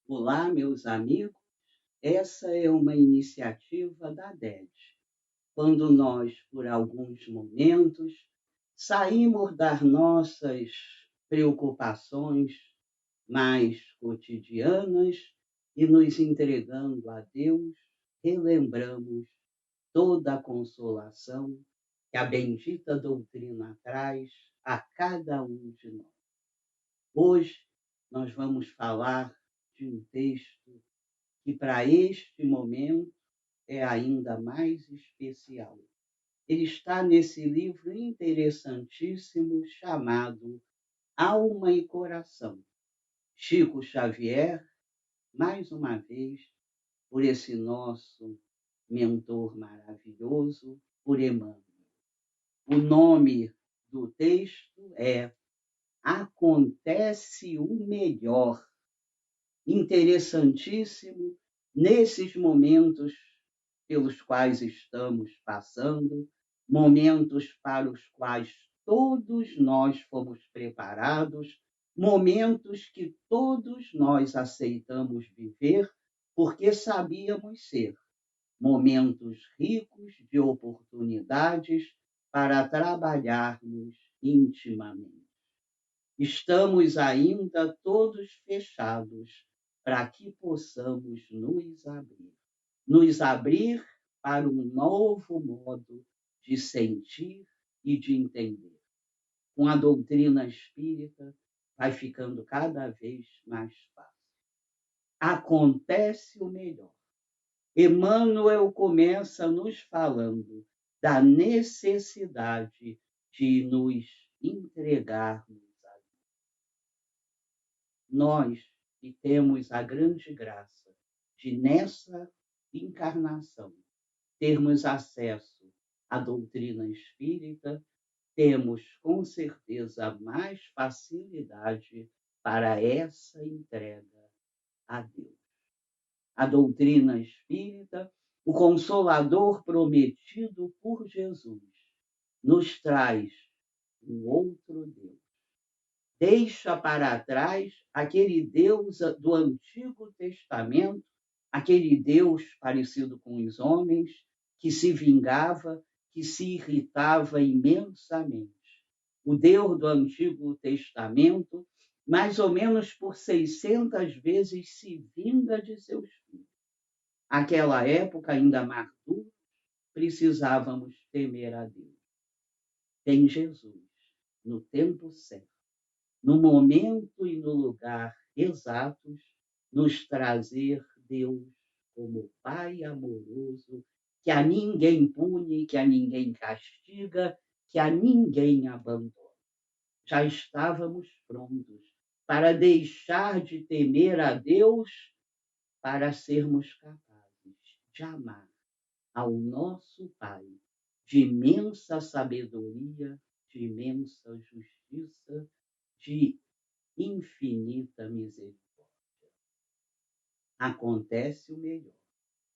Olá, meus amigos. Essa é uma iniciativa da DED. Quando nós, por alguns momentos, saímos das nossas preocupações mais cotidianas e nos entregando a Deus, relembramos toda a consolação que a bendita doutrina traz a cada um de nós. Hoje nós vamos falar de um texto que para este momento é ainda mais especial. Ele está nesse livro interessantíssimo chamado Alma e Coração. Chico Xavier, mais uma vez, por esse nosso mentor maravilhoso, por Emmanuel. O nome do texto é Acontece o Melhor. Interessantíssimo nesses momentos pelos quais estamos passando, momentos para os quais todos nós fomos preparados, momentos que todos nós aceitamos viver porque sabíamos ser momentos ricos de oportunidades para trabalharmos intimamente. Estamos ainda todos fechados para que possamos nos abrir para um novo modo de sentir e de entender. Com a doutrina espírita, vai ficando cada vez mais fácil. Acontece o melhor. Emmanuel começa nos falando da necessidade de nos entregarmos a Deus. Nós que temos a grande graça de, nessa encarnação, termos acesso à doutrina espírita, temos com certeza mais facilidade para essa entrega a Deus. A doutrina espírita, o Consolador prometido por Jesus, nos traz um outro Deus. Deixa para trás aquele Deus do Antigo Testamento, aquele Deus parecido com os homens, que se vingava, que se irritava imensamente. O Deus do Antigo Testamento, mais ou menos por 600 vezes, se vinga de seus filhos. Naquela época, ainda mais dura, precisávamos temer a Deus. Tem Jesus, no tempo certo, no momento e no lugar exatos, nos trazer Deus como Pai amoroso, que a ninguém pune, que a ninguém castiga, que a ninguém abandona. Já estávamos prontos para deixar de temer a Deus, para sermos capazes de amar ao nosso Pai, de imensa sabedoria, de imensa justiça, de infinita misericórdia. Acontece o melhor.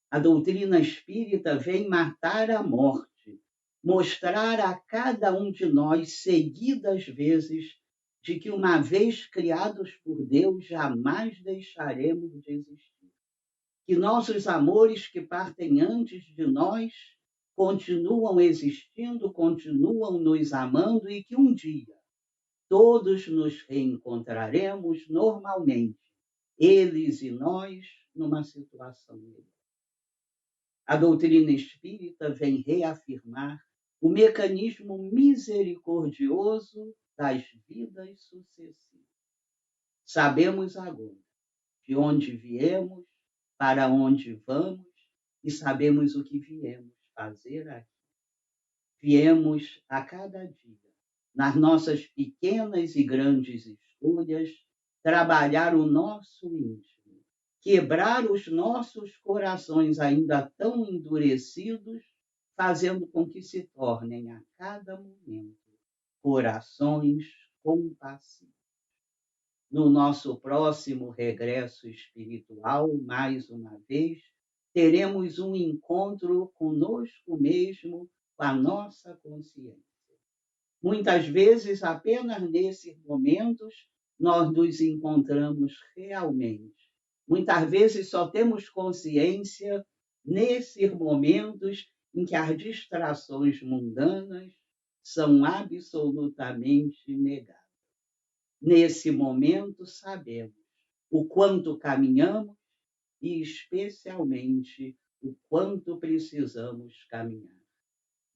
A doutrina espírita vem matar a morte, mostrar a cada um de nós seguidas vezes de que, uma vez criados por Deus, jamais deixaremos de existir. Que nossos amores que partem antes de nós continuam existindo, continuam nos amando e que um dia todos nos reencontraremos normalmente, eles e nós, numa situação melhor. A doutrina espírita vem reafirmar o mecanismo misericordioso das vidas sucessivas. Sabemos agora de onde viemos, para onde vamos e sabemos o que viemos fazer aqui. Viemos a cada dia, nas nossas pequenas e grandes escolhas, trabalhar o nosso íntimo, quebrar os nossos corações ainda tão endurecidos, fazendo com que se tornem a cada momento corações compassivos. No nosso próximo regresso espiritual, mais uma vez, teremos um encontro conosco mesmo, com a nossa consciência. Muitas vezes, apenas nesses momentos, nós nos encontramos realmente, Muitas vezes só temos consciência nesses momentos em que as distrações mundanas são absolutamente negadas. Nesse momento, sabemos o quanto caminhamos e, especialmente, o quanto precisamos caminhar.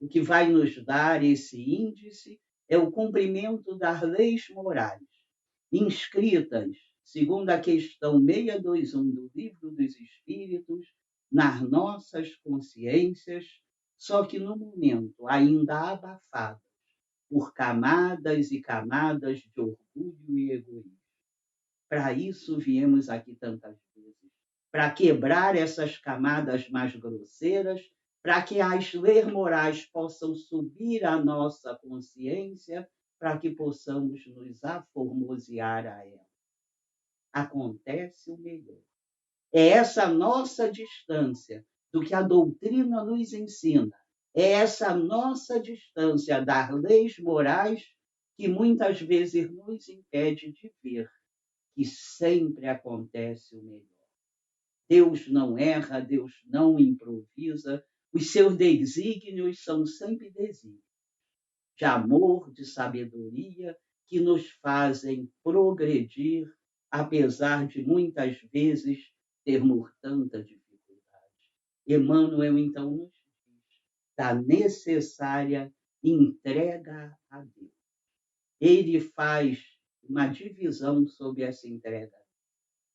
O que vai nos dar esse índice é o cumprimento das leis morais, inscritas, segundo a questão 621 do Livro dos Espíritos, nas nossas consciências, só que no momento ainda abafadas por camadas e camadas de orgulho e egoísmo. Para isso viemos aqui tantas vezes, para quebrar essas camadas mais grosseiras, para que as leis morais possam subir à nossa consciência, para que possamos nos aformosear a ela. Acontece o melhor. É essa nossa distância do que a doutrina nos ensina, é essa nossa distância das leis morais que muitas vezes nos impede de ver que sempre acontece o melhor. Deus não erra, Deus não improvisa, os seus desígnios são sempre desígnios de amor, de sabedoria, que nos fazem progredir, apesar de muitas vezes termos tanta dificuldade. Emmanuel, então, nos diz da necessária entrega a Deus. Ele faz uma divisão sobre essa entrega.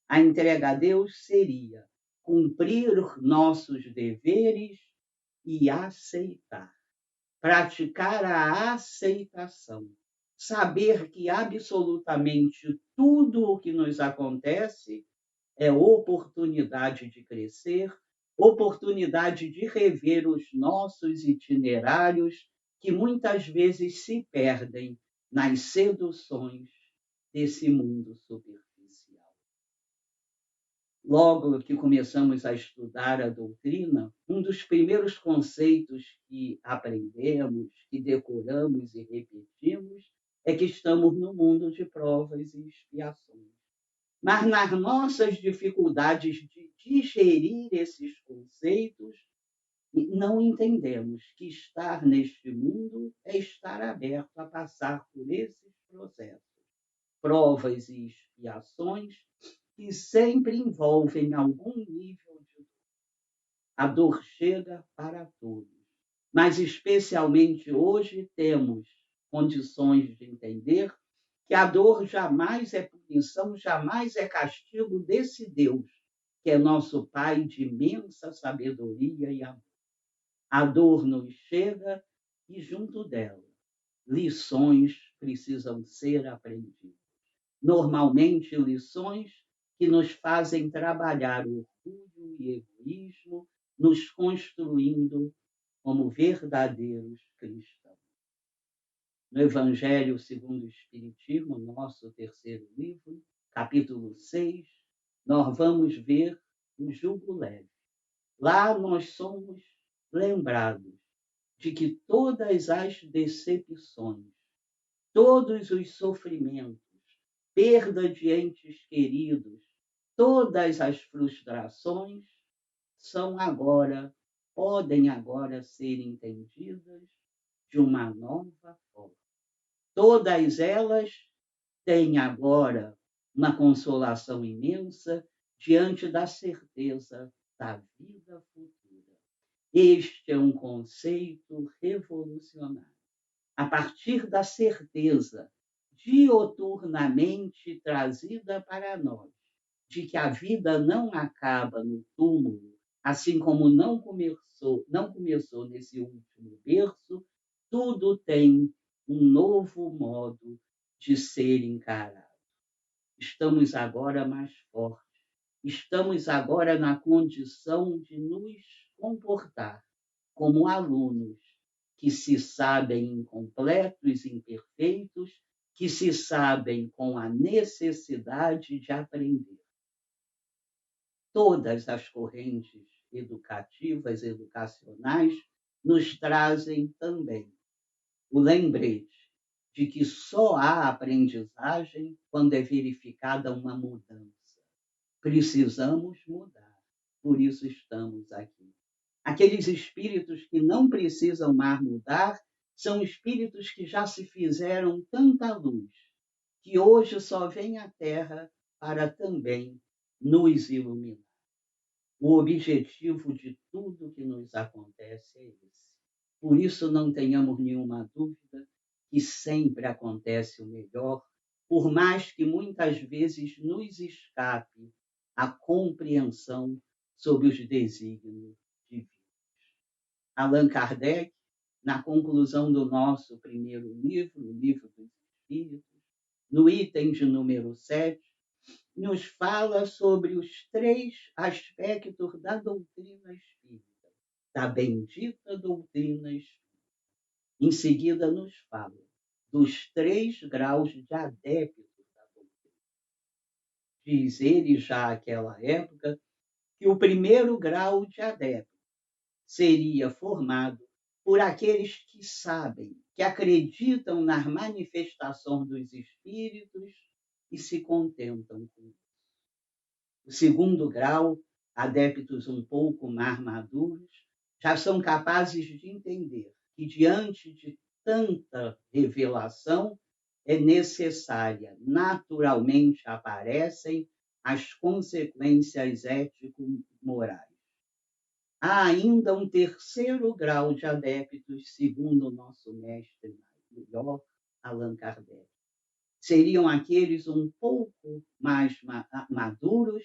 A entrega a Deus seria cumprir nossos deveres e aceitar. Praticar a aceitação. Saber que absolutamente tudo o que nos acontece é oportunidade de crescer, oportunidade de rever os nossos itinerários que muitas vezes se perdem nas seduções desse mundo superficial. Logo que começamos a estudar a doutrina, um dos primeiros conceitos que aprendemos, que decoramos e repetimos, é que estamos no mundo de provas e expiações. Mas nas nossas dificuldades de digerir esses conceitos, não entendemos que estar neste mundo é estar aberto a passar por esses processos, provas e expiações, que sempre envolvem algum nível de dor. A dor chega para todos, mas especialmente hoje temos condições de entender que a dor jamais é punição, jamais é castigo desse Deus, que é nosso Pai de imensa sabedoria e amor. A dor nos chega e, junto dela, lições precisam ser aprendidas. Normalmente, lições que nos fazem trabalhar o orgulho e egoísmo, nos construindo como verdadeiros cristãos. No Evangelho segundo o Espiritismo, nosso terceiro livro, capítulo 6, nós vamos ver o jugo leve. Lá nós somos lembrados de que todas as decepções, todos os sofrimentos, perda de entes queridos, todas as frustrações podem agora ser entendidas de uma nova forma. Todas elas têm agora uma consolação imensa diante da certeza da vida futura. Este é um conceito revolucionário. A partir da certeza dioturnamente trazida para nós, de que a vida não acaba no túmulo, assim como não começou nesse último berço, tudo tem um novo modo de ser encarado. Estamos agora mais fortes, estamos agora na condição de nos comportar como alunos que se sabem incompletos, imperfeitos, que se sabem com a necessidade de aprender. Todas as correntes educativas, educacionais, nos trazem também o lembrete de que só há aprendizagem quando é verificada uma mudança. Precisamos mudar, por isso estamos aqui. Aqueles espíritos que não precisam mais mudar são espíritos que já se fizeram tanta luz, que hoje só vêm à Terra para também nos iluminar. O objetivo de tudo que nos acontece é esse. Por isso, não tenhamos nenhuma dúvida que sempre acontece o melhor, por mais que muitas vezes nos escape a compreensão sobre os desígnios divinos. Allan Kardec, na conclusão do nosso primeiro livro, o Livro dos Espíritos, no item de número 7, nos fala sobre os 3 aspectos da doutrina espírita, da bendita doutrina espírita. Em seguida, nos fala dos 3 graus de adeptos da doutrina. Diz ele, já naquela época, que o primeiro grau de adepto seria formado por aqueles que sabem, que acreditam nas manifestações dos espíritos e se contentam com isso. O segundo grau, adeptos um pouco mais maduros, já são capazes de entender que, diante de tanta revelação, é necessária, naturalmente aparecem as consequências ético-morais. Há ainda um terceiro grau de adeptos, segundo o nosso mestre maior, Allan Kardec. Seriam aqueles um pouco mais maduros,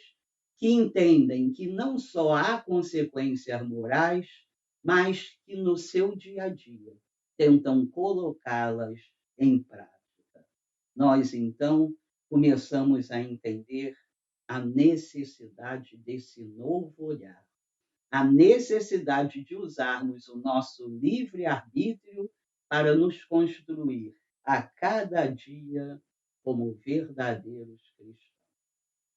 que entendem que não só há consequências morais, mas que no seu dia a dia tentam colocá-las em prática. Nós, então, começamos a entender a necessidade desse novo olhar, a necessidade de usarmos o nosso livre-arbítrio para nos construir a cada dia como verdadeiros cristãos.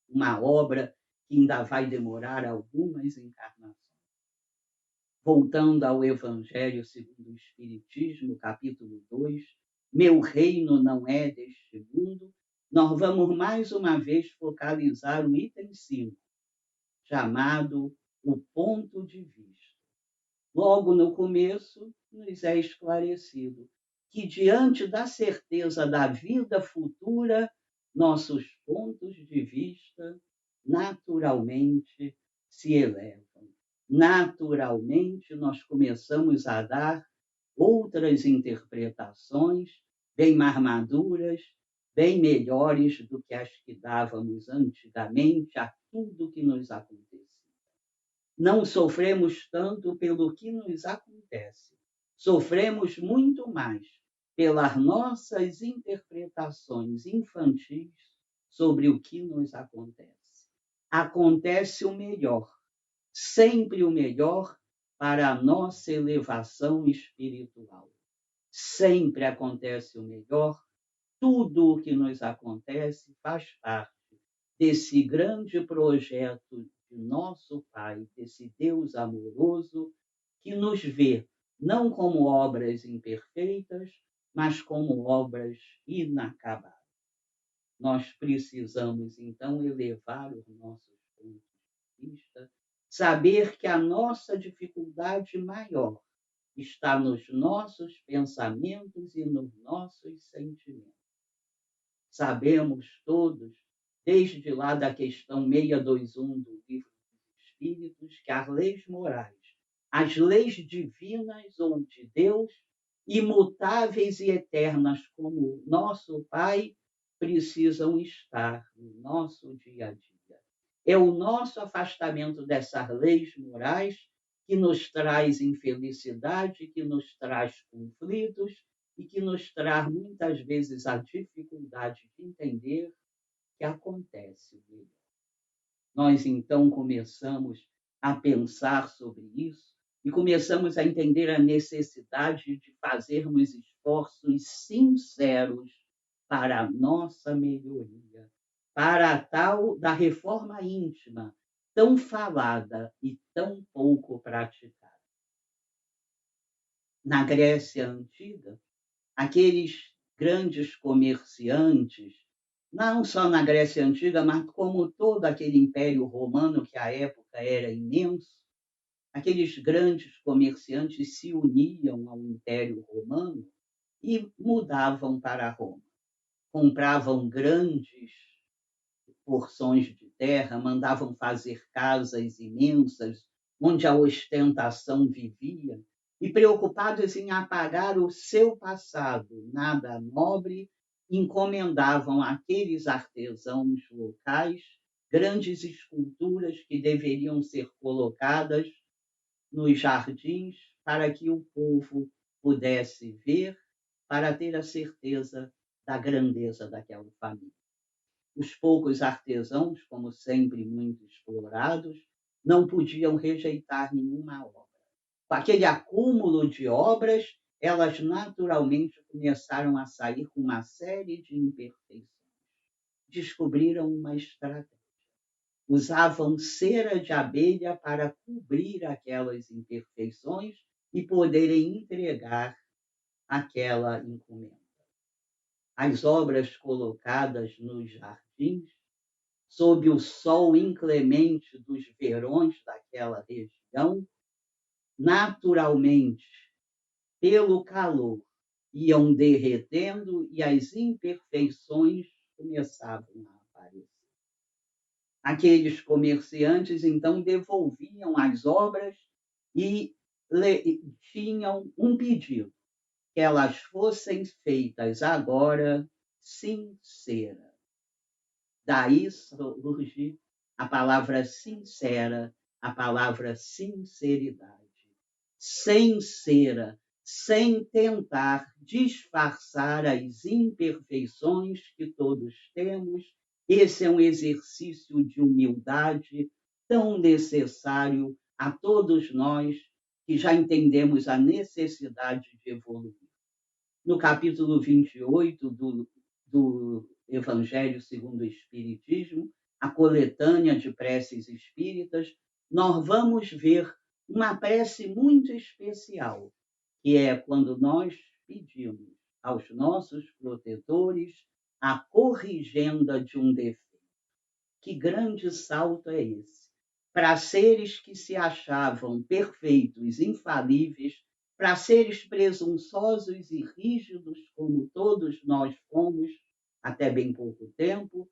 Uma obra que ainda vai demorar algumas encarnações. Voltando ao Evangelho segundo o Espiritismo, capítulo 2, meu reino não é deste mundo, nós vamos mais uma vez focalizar o item 5, chamado o ponto de vista. Logo no começo, nos é esclarecido que, diante da certeza da vida futura, nossos pontos de vista naturalmente se elevam. Naturalmente, nós começamos a dar outras interpretações, bem mais maduras, bem melhores do que as que dávamos antigamente a tudo que nos acontecia. Não sofremos tanto pelo que nos acontece, sofremos muito mais pelas nossas interpretações infantis sobre o que nos acontece. Acontece o melhor, sempre o melhor para a nossa elevação espiritual. Sempre acontece o melhor, tudo o que nos acontece faz parte desse grande projeto de nosso Pai, desse Deus amoroso, que nos vê não como obras imperfeitas, mas como obras inacabadas. Nós precisamos, então, elevar os nossos pontos de vista, saber que a nossa dificuldade maior está nos nossos pensamentos e nos nossos sentimentos. Sabemos todos, desde lá da questão 621 do Livro dos Espíritos, que as leis morais, as leis divinas ou de Deus, imutáveis e eternas como nosso Pai, precisam estar no nosso dia a dia. É o nosso afastamento dessas leis morais que nos traz infelicidade, que nos traz conflitos e que nos traz muitas vezes a dificuldade de entender que acontece. Nós então começamos a pensar sobre isso e começamos a entender a necessidade de fazermos esforços sinceros para a nossa melhoria, para a tal da reforma íntima, tão falada e tão pouco praticada. Na Grécia Antiga, aqueles grandes comerciantes não só na Grécia Antiga, mas como todo aquele Império Romano, que à época era imenso, aqueles grandes comerciantes se uniam ao Império Romano e mudavam para Roma. Compravam grandes porções de terra, mandavam fazer casas imensas, onde a ostentação vivia, e preocupados em apagar o seu passado, nada nobre, encomendavam àqueles artesãos locais grandes esculturas que deveriam ser colocadas nos jardins para que o povo pudesse ver, para ter a certeza da grandeza daquela família. Os poucos artesãos, como sempre muito explorados, não podiam rejeitar nenhuma obra. Com aquele acúmulo de obras, elas naturalmente começaram a sair com uma série de imperfeições. Descobriram uma estratégia. Usavam cera de abelha para cobrir aquelas imperfeições e poderem entregar aquela encomenda. As obras colocadas nos jardins, sob o sol inclemente dos verões daquela região, naturalmente, pelo calor, iam derretendo e as imperfeições começavam a aparecer. Aqueles comerciantes, então, devolviam as obras e tinham um pedido, que elas fossem feitas agora sinceras. Daí surge a palavra sincera, a palavra sinceridade. Sem cera, sem tentar disfarçar as imperfeições que todos temos. Esse é um exercício de humildade tão necessário a todos nós que já entendemos a necessidade de evoluir. No capítulo 28 do Evangelho segundo o Espiritismo, a coletânea de preces espíritas, nós vamos ver uma prece muito especial, que é quando nós pedimos aos nossos protetores a corrigenda de um defeito. Que grande salto é esse! Para seres que se achavam perfeitos, infalíveis, para seres presunçosos e rígidos, como todos nós fomos até bem pouco tempo,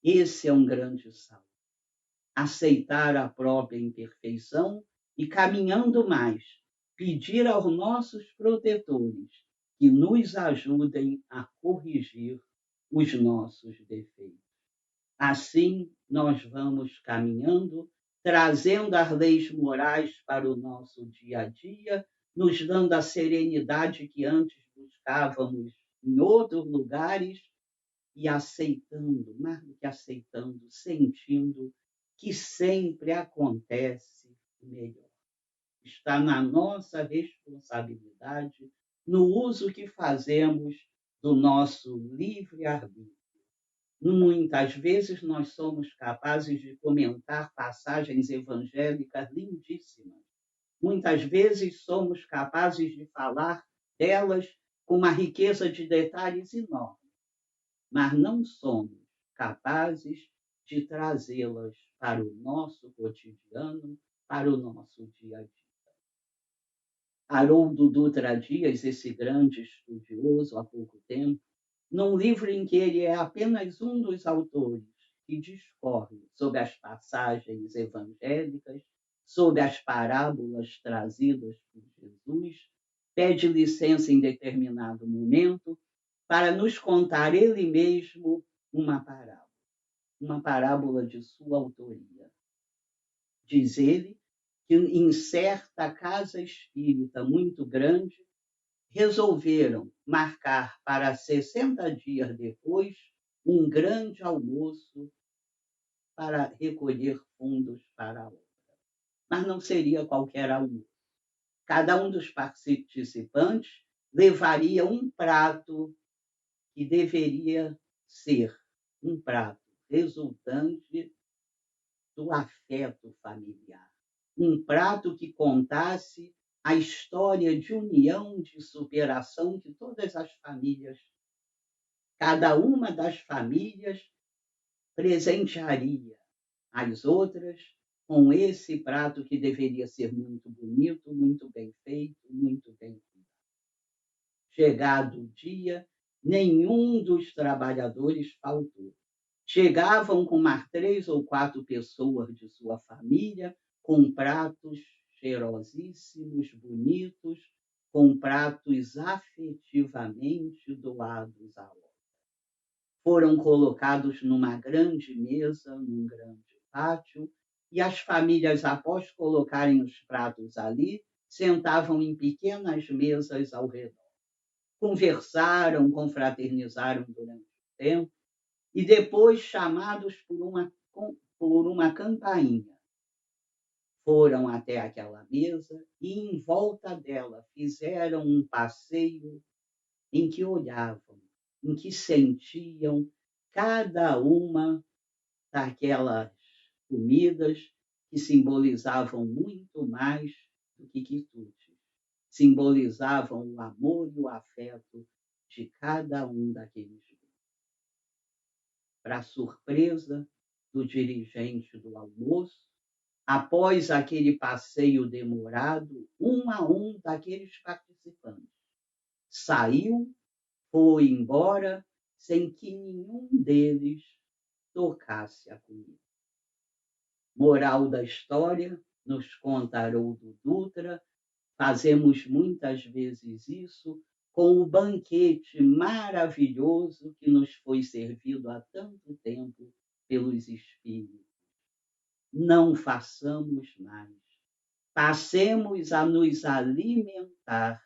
esse é um grande salto. Aceitar a própria imperfeição e, caminhando mais, pedir aos nossos protetores que nos ajudem a corrigir os nossos defeitos. Assim, nós vamos caminhando, trazendo as leis morais para o nosso dia a dia, nos dando a serenidade que antes buscávamos em outros lugares e aceitando, mais do que aceitando, sentindo que sempre acontece o melhor. Está na nossa responsabilidade, no uso que fazemos do nosso livre-arbítrio. Muitas vezes nós somos capazes de comentar passagens evangélicas lindíssimas. Muitas vezes somos capazes de falar delas com uma riqueza de detalhes enorme, mas não somos capazes de trazê-las para o nosso cotidiano, para o nosso dia a dia. Haroldo Dutra Dias, esse grande estudioso há pouco tempo, num livro em que ele é apenas um dos autores que discorre sobre as passagens evangélicas, sobre as parábolas trazidas por Jesus, pede licença em determinado momento para nos contar ele mesmo uma parábola de sua autoria. Diz ele que em certa casa espírita muito grande, resolveram marcar para 60 dias depois um grande almoço para recolher fundos para a obra. Mas não seria qualquer almoço. Cada um dos participantes levaria um prato que deveria ser um prato resultante do afeto familiar. Um prato que contasse a história de união, de superação que todas as famílias Cada uma das famílias presentearia as outras com esse prato que deveria ser muito bonito, muito bem feito, muito bem cuidado. Chegado o dia, nenhum dos trabalhadores faltou. Chegavam com mais 3 ou 4 pessoas de sua família, com pratos cheirosíssimos, bonitos, com pratos afetivamente doados à obra. Foram colocados numa grande mesa, num grande pátio, e as famílias, após colocarem os pratos ali, sentavam em pequenas mesas ao redor. Conversaram, confraternizaram durante o tempo, e depois, chamados por uma campainha, foram até aquela mesa e, em volta dela, fizeram um passeio em que olhavam, em que sentiam cada uma daquelas comidas que simbolizavam muito mais do que quitutes. Simbolizavam o amor e o afeto de cada um daqueles. Para surpresa do dirigente do almoço, após aquele passeio demorado, um a um daqueles participantes saiu, foi embora, sem que nenhum deles tocasse a comida. Moral da história, nos conta Haroldo Dutra, fazemos muitas vezes isso com o banquete maravilhoso que nos foi servido há tanto tempo pelos Espíritos. Não façamos mais. Passemos a nos alimentar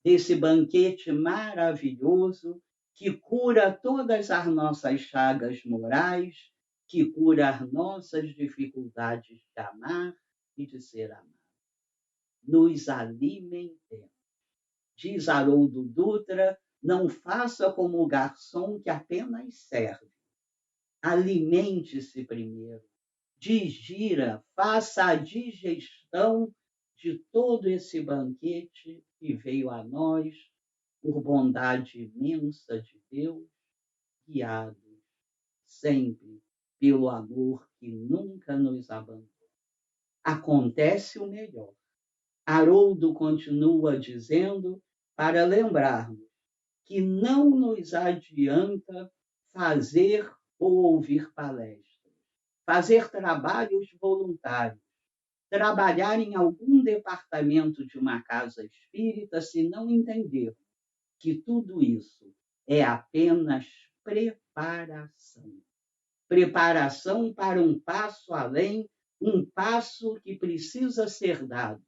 desse banquete maravilhoso que cura todas as nossas chagas morais, que cura as nossas dificuldades de amar e de ser amado. Nos alimentemos. Diz Haroldo Dutra, não faça como o garçom que apenas serve. Alimente-se primeiro. Digira, faça a digestão de todo esse banquete que veio a nós por bondade imensa de Deus, guiados sempre pelo amor que nunca nos abandona. Acontece o melhor. Haroldo continua dizendo para lembrarmos que não nos adianta fazer ou ouvir palestras, fazer trabalhos voluntários, trabalhar em algum departamento de uma casa espírita se não entendermos que tudo isso é apenas preparação. Preparação para um passo além, um passo que precisa ser dado.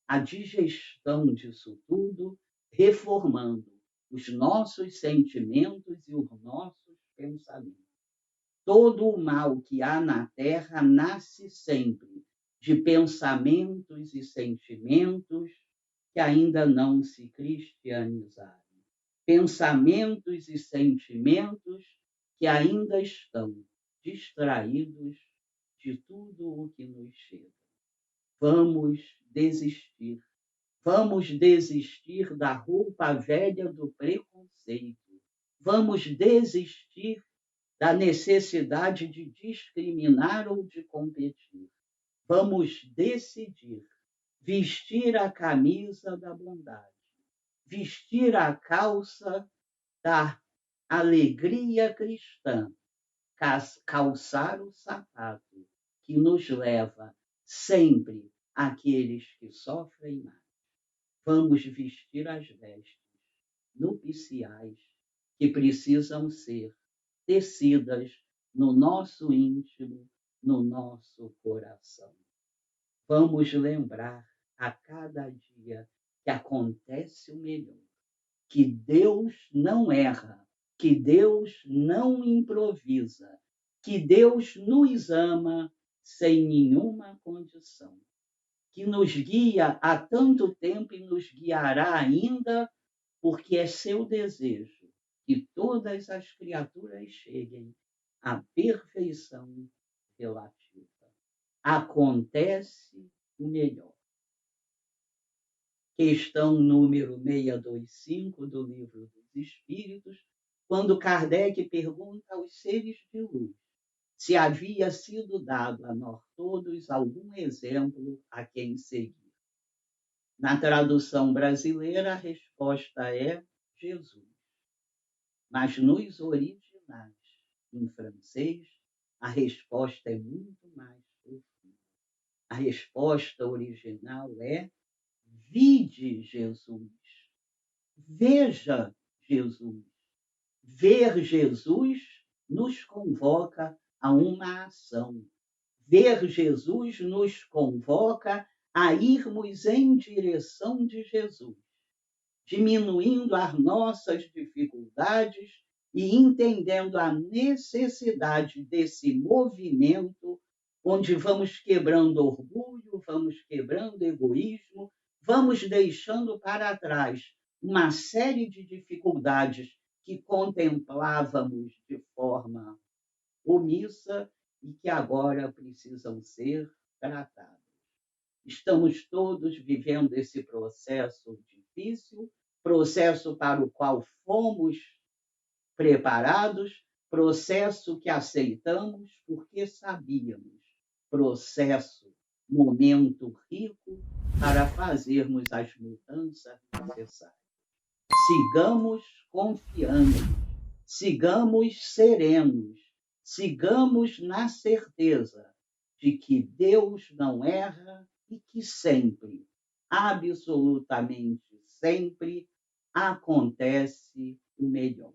A digestão disso tudo, reformando os nossos sentimentos e os nossos pensamentos. Todo o mal que há na Terra nasce sempre de pensamentos e sentimentos que ainda não se cristianizaram. Pensamentos e sentimentos que ainda estão distraídos de tudo o que nos chega. Vamos desistir. Vamos desistir da roupa velha do preconceito. Vamos desistir da necessidade de discriminar ou de competir. Vamos decidir vestir a camisa da bondade, vestir a calça da alegria cristã, calçar o sapato que nos leva sempre àqueles que sofrem mais. Vamos vestir as vestes nupciais que precisam ser tecidas no nosso íntimo, no nosso coração. Vamos lembrar a cada dia que acontece o melhor, que Deus não erra, que Deus não improvisa, que Deus nos ama sem nenhuma condição, que nos guia há tanto tempo e nos guiará ainda, porque é seu desejo que todas as criaturas cheguem à perfeição relativa. Acontece o melhor. Questão número 625 do Livro dos Espíritos, quando Kardec pergunta aos seres de luz se havia sido dado a nós todos algum exemplo a quem seguir. Na tradução brasileira, a resposta é Jesus. Mas nos originais, em francês, a resposta é muito mais profunda. A resposta original é: vide Jesus, veja Jesus. Ver Jesus nos convoca a uma ação. Ver Jesus nos convoca a irmos em direção de Jesus, diminuindo as nossas dificuldades e entendendo a necessidade desse movimento, onde vamos quebrando orgulho, vamos quebrando egoísmo, vamos deixando para trás uma série de dificuldades que contemplávamos de forma omissa e que agora precisam ser tratadas. Estamos todos vivendo esse processo difícil, processo para o qual fomos preparados, processo que aceitamos porque sabíamos, processo, momento rico para fazermos as mudanças necessárias. Sigamos confiando, sigamos serenos, sigamos na certeza de que Deus não erra e que sempre, absolutamente sempre, acontece o melhor.